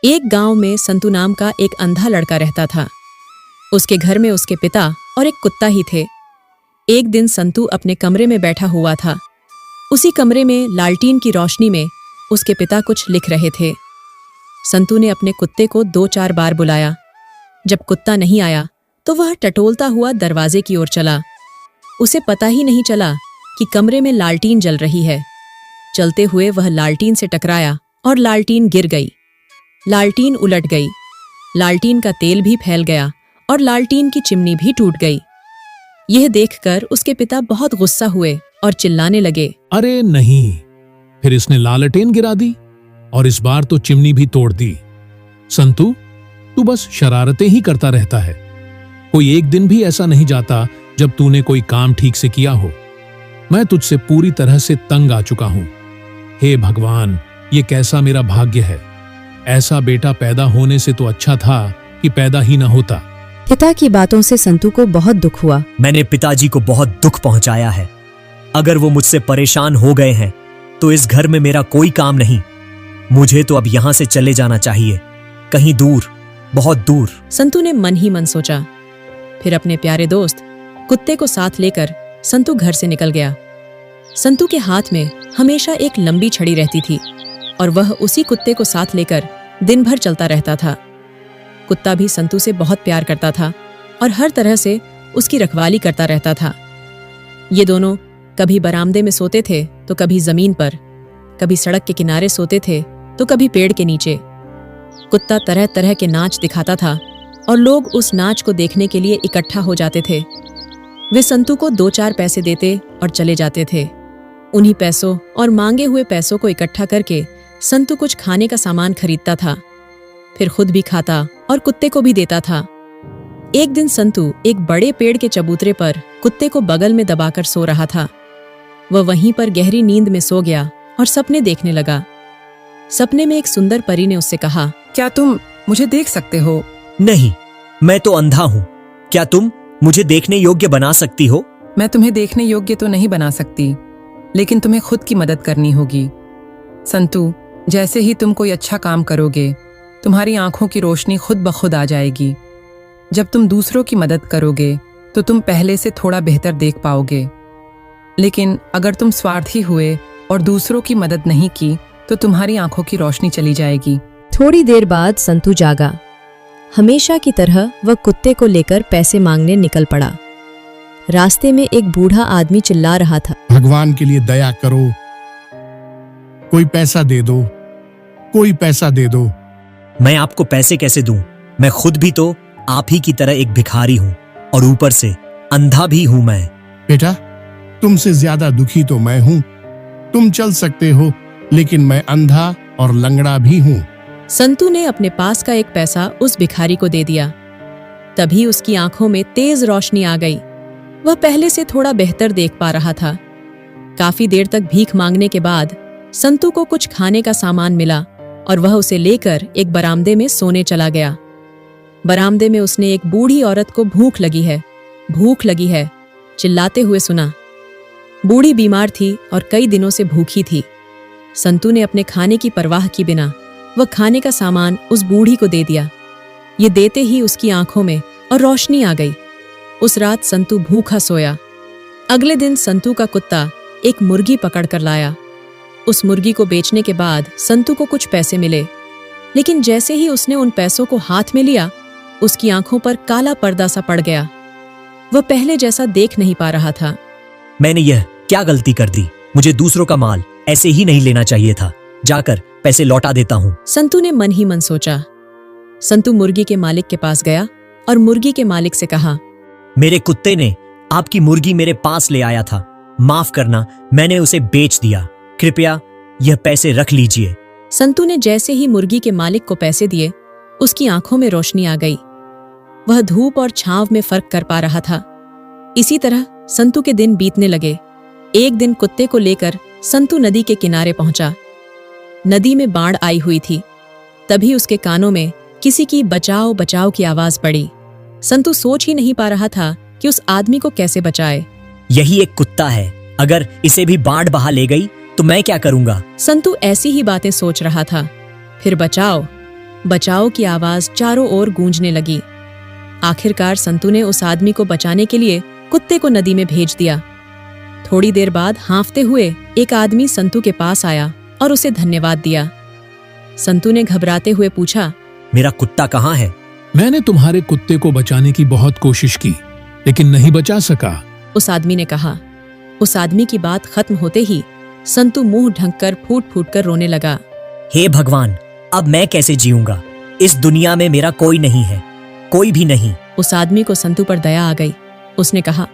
एक गांव में संतू नाम का एक अंधा लड़का रहता था। उसके घर में उसके पिता और एक कुत्ता ही थे। एक दिन संतू अपने कमरे में बैठा हुआ था। उसी कमरे में लालटीन की रोशनी में उसके पिता कुछ लिख रहे थे। संतू ने अपने कुत्ते को 2-4 बार बुलाया। जब कुत्ता नहीं आया तो वह टटोलता हुआ दरवाजे की ओर चला। उसे पता ही नहीं चला कि कमरे में लालटीन जल रही है। चलते हुए वह लालटीन से टकराया और लालटीन गिर गई। लालटीन उलट गई। लालटीन का तेल भी फैल गया और लालटीन की चिमनी भी टूट गई। यह देखकर उसके पिता बहुत गुस्सा हुए और चिल्लाने लगे, अरे नहीं, फिर इसने लालटेन गिरा दी और इस बार तो चिमनी भी तोड़ दी। संतू, तू बस शरारतें ही करता रहता है। कोई एक दिन भी ऐसा नहीं जाता जब तूने कोई काम ठीक से किया हो। मैं तुझसे पूरी तरह से तंग आ चुका हूं। हे भगवान, ये कैसा मेरा भाग्य है। ऐसा बेटा पैदा होने से तो अच्छा था कि पैदा ही न होता। पिता की बातों से संतू को बहुत दुख हुआ। मैंने पिताजी को बहुत दुख पहुंचाया है। अगर वो मुझसे परेशान हो गए हैं तो इस घर में मेरा कोई काम नहीं। मुझे तो अब यहां से चले जाना चाहिए, कहीं दूर, बहुत दूर। संतू ने मन ही मन सोचा। फिर अपने प्यारे दोस्त कुत्ते को साथ लेकर संतू घर से निकल गया। संतू के हाथ में हमेशा एक लंबी छड़ी रहती थी और वह उसी कुत्ते को साथ लेकर दिन भर चलता रहता था। कुत्ता भी संतू से बहुत प्यार करता था और हर तरह से उसकी रखवाली करता रहता था। ये दोनों कभी बरामदे में सोते थे तो कभी जमीन पर, कभी सड़क के किनारे सोते थे तो कभी पेड़ के नीचे। कुत्ता तरह तरह के नाच दिखाता था और लोग उस नाच को देखने के लिए इकट्ठा हो जाते थे। वे संतू को 2-4 पैसे देते और चले जाते थे। उन्हीं पैसों और मांगे हुए पैसों को इकट्ठा करके संतू कुछ खाने का सामान खरीदता था, फिर खुद भी खाता और कुत्ते को भी देता था। एक दिन संतू एक बड़े पेड़ के चबूतरे पर कुत्ते को बगल में दबाकर सो रहा था। वह वहीं पर गहरी नींद में सो गया और सपने देखने लगा। सपने में एक सुंदर परी ने उससे कहा, क्या तुम मुझे देख सकते हो? नहीं, मैं तो अंधा हूं। क्या तुम मुझे देखने योग्य बना सकती हो? मैं तुम्हें देखने योग्य तो नहीं बना सकती, लेकिन तुम्हें खुद की मदद करनी होगी। संतू, जैसे ही तुम कोई अच्छा काम करोगे, तुम्हारी आंखों की रोशनी खुद ब खुद आ जाएगी। जब तुम दूसरों की मदद करोगे तो तुम पहले से थोड़ा बेहतर देख पाओगे। लेकिन अगर तुम स्वार्थी हुए और दूसरों की मदद नहीं की तो तुम्हारी आंखों की रोशनी चली जाएगी। थोड़ी देर बाद संतू जागा। हमेशा की तरह वह कुत्ते को लेकर पैसे मांगने निकल पड़ा। रास्ते में एक बूढ़ा आदमी चिल्ला रहा था, भगवान के लिए दया करो, कोई पैसा दे दो, कोई पैसा दे दो। मैं आपको पैसे कैसे दूं? मैं खुद भी तो आप ही की तरह एक भिखारी हूं और ऊपर से अंधा भी हूं मैं। बेटा, तुमसे ज्यादा दुखी तो मैं हूं। तुम चल सकते हो, लेकिन मैं अंधा और लंगड़ा भी हूं। संतू ने अपने पास का एक पैसा उस भिखारी को दे दिया। तभी उसकी आंखों में तेज रोशनी आ गई। वह पहले से थोड़ा बेहतर देख पा रहा था। काफी देर तक भीख मांगने के बाद संतू को कुछ खाने का सामान मिला और वह उसे लेकर एक बरामदे में सोने चला गया। बरामदे में उसने एक बूढ़ी औरत को भूख लगी है चिल्लाते हुए सुना। बूढ़ी बीमार थी और कई दिनों से भूखी थी। संतू ने अपने खाने की परवाह की बिना वह खाने का सामान उस बूढ़ी को दे दिया। ये देते ही उसकी आंखों में और रोशनी आ गई। उस रात संतू भूखा सोया। अगले दिन संतू का कुत्ता एक मुर्गी पकड़ कर लाया। उस मुर्गी को बेचने के बाद संतू को कुछ पैसे मिले, लेकिन जैसे ही उसने उन पैसों को हाथ में लिया, उसकी आंखों पर काला पर्दा सा पड़ गया। वह पहले जैसा देख नहीं पा रहा था। मैंने यह क्या गलती कर दी? मुझे दूसरों का माल ऐसे ही नहीं लेना चाहिए था। जाकर पैसे लौटा देता हूं। संतू ने मन ही मन सोचा। संतू मुर्गी के मालिक के पास गया और मुर्गी के मालिक से कहा, मेरे कुत्ते ने आपकी मुर्गी मेरे पास ले आया था। माफ करना, मैंने उसे बेच दिया। कृपया यह पैसे रख लीजिए। संतू ने जैसे ही मुर्गी के मालिक को पैसे दिए, उसकी आंखों में रोशनी आ गई। वह धूप और छांव में फर्क कर पा रहा था। इसी तरह संतू के दिन बीतने लगे। एक दिन कुत्ते को लेकर संतू नदी के किनारे पहुंचा। नदी में बाढ़ आई हुई थी। तभी उसके कानों में किसी की बचाओ बचाओ की आवाज पड़ी। संतू सोच ही नहीं पा रहा था कि उस आदमी को कैसे बचाए। यही एक कुत्ता है, अगर इसे भी बाढ़ बहा ले गई तो मैं क्या करूंगा? संतू ऐसी ही बातें सोच रहा था। फिर बचाओ, बचाओ की आवाज चारों ओर गूंजने लगी। आखिरकार संतू ने उस आदमी को बचाने के लिए कुत्ते को नदी में भेज दिया। थोड़ी देर बाद हाँफते हुए एक आदमी संतू के पास आया और उसे धन्यवाद दिया। संतू ने घबराते हुए पूछा, मेरा कुत्ता कहाँ है? मैंने तुम्हारे कुत्ते को बचाने की बहुत कोशिश की, लेकिन नहीं बचा सका। उस आदमी ने कहा। उस आदमी की बात खत्म होते ही संतू मुंह ढंककर फूट फूट कर रोने लगा। हे भगवान, अब मैं कैसे जीऊंगा? इस दुनिया में मेरा कोई नहीं है, कोई भी नहीं। उस आदमी को संतू पर दया आ गई। उसने कहा,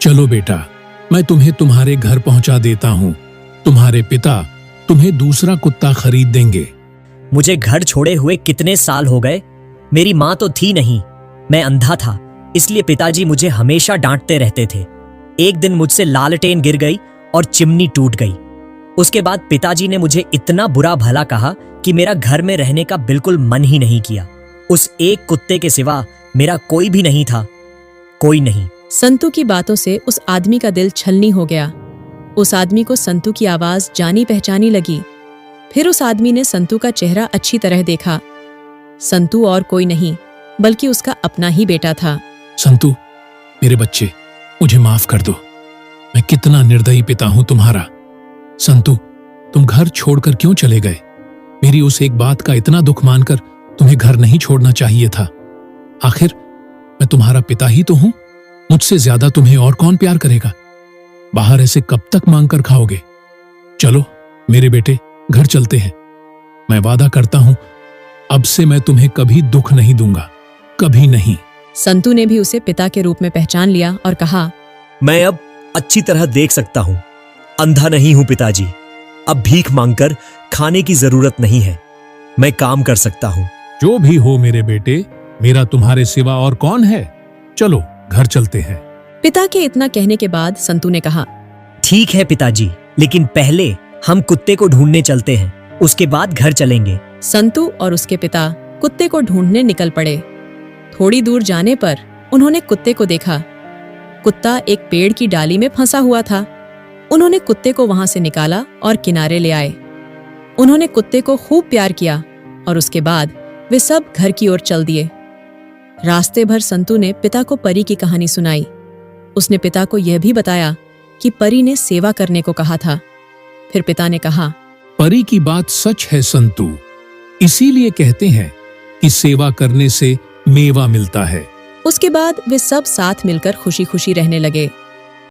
चलो बेटा, मैं तुम्हें तुम्हारे घर पहुंचा देता हूँ। तुम्हारे पिता तुम्हें दूसरा कुत्ता खरीद देंगे। मुझे घर छोड़े हुए कितने साल हो गए। मेरी माँ तो थी नहीं, मैं अंधा था, इसलिए पिताजी मुझे हमेशा डांटते रहते थे। एक दिन मुझसे लालटेन गिर गई और चिमनी टूट गई। उसके बाद पिताजी ने मुझे इतना बुरा भला कहा कि मेरा घर में रहने का बिल्कुल मन ही नहीं किया। उस एक कुत्ते के सिवा मेरा कोई भी नहीं था, कोई नहीं। संतू की बातों से उस आदमी का दिल छलनी हो गया। उस आदमी को संतू की आवाज जानी पहचानी लगी। फिर उस आदमी ने संतू का चेहरा अच्छी तरह देखा। संतू और कोई नहीं बल्कि उसका अपना ही बेटा था। संतू, मेरे बच्चे, मुझे माफ कर दो। मैं कितना निर्दयी पिता हूं तुम्हारा। संतू, तुम घर छोड़कर क्यों चले गए? मेरी उस एक बात का इतना दुख मानकर तुम्हें घर नहीं छोड़ना चाहिए था। आखिर मैं तुम्हारा पिता ही तो हूं। मुझसे ज्यादा तुम्हें और कौन प्यार करेगा? बाहर ऐसे कब तक मांग कर खाओगे? चलो मेरे बेटे, घर चलते हैं। मैं वादा करता हूं, अब से मैं तुम्हें कभी दुख नहीं दूंगा, कभी नहीं। संतू ने भी उसे पिता के रूप में पहचान लिया और कहा, मैं अब अच्छी तरह देख सकता हूँ। अंधा नहीं हूँ पिताजी। अब भीख मांगकर खाने की जरूरत नहीं है। मैं काम कर सकता हूँ। जो भी हो मेरे बेटे, मेरा तुम्हारे सिवा और कौन है? चलो घर चलते हैं। पिता के इतना कहने के बाद संतू ने कहा, ठीक है पिताजी, लेकिन पहले हम कुत्ते को ढूंढने चलते हैं, उसके बाद घर चलेंगे। संतू और उसके पिता कुत्ते को ढूंढने निकल पड़े। थोड़ी दूर जाने पर उन्होंने कुत्ते को देखा। कुत्ता एक पेड़ की डाली में फंसा हुआ था। उन्होंने कुत्ते को वहां से निकाला और किनारे ले आए। उन्होंने कुत्ते को खूब प्यार किया और उसके बाद वे सब घर की ओर चल दिए। रास्ते भर संतू ने पिता को परी की कहानी सुनाई। उसने पिता को यह भी बताया कि परी ने सेवा करने को कहा था। फिर पिता ने कहा, परी की बात सच है संतू। इसीलिए कहते हैं कि सेवा करने से मेवा मिलता है। उसके बाद वे सब साथ मिलकर खुशी खुशी रहने लगे।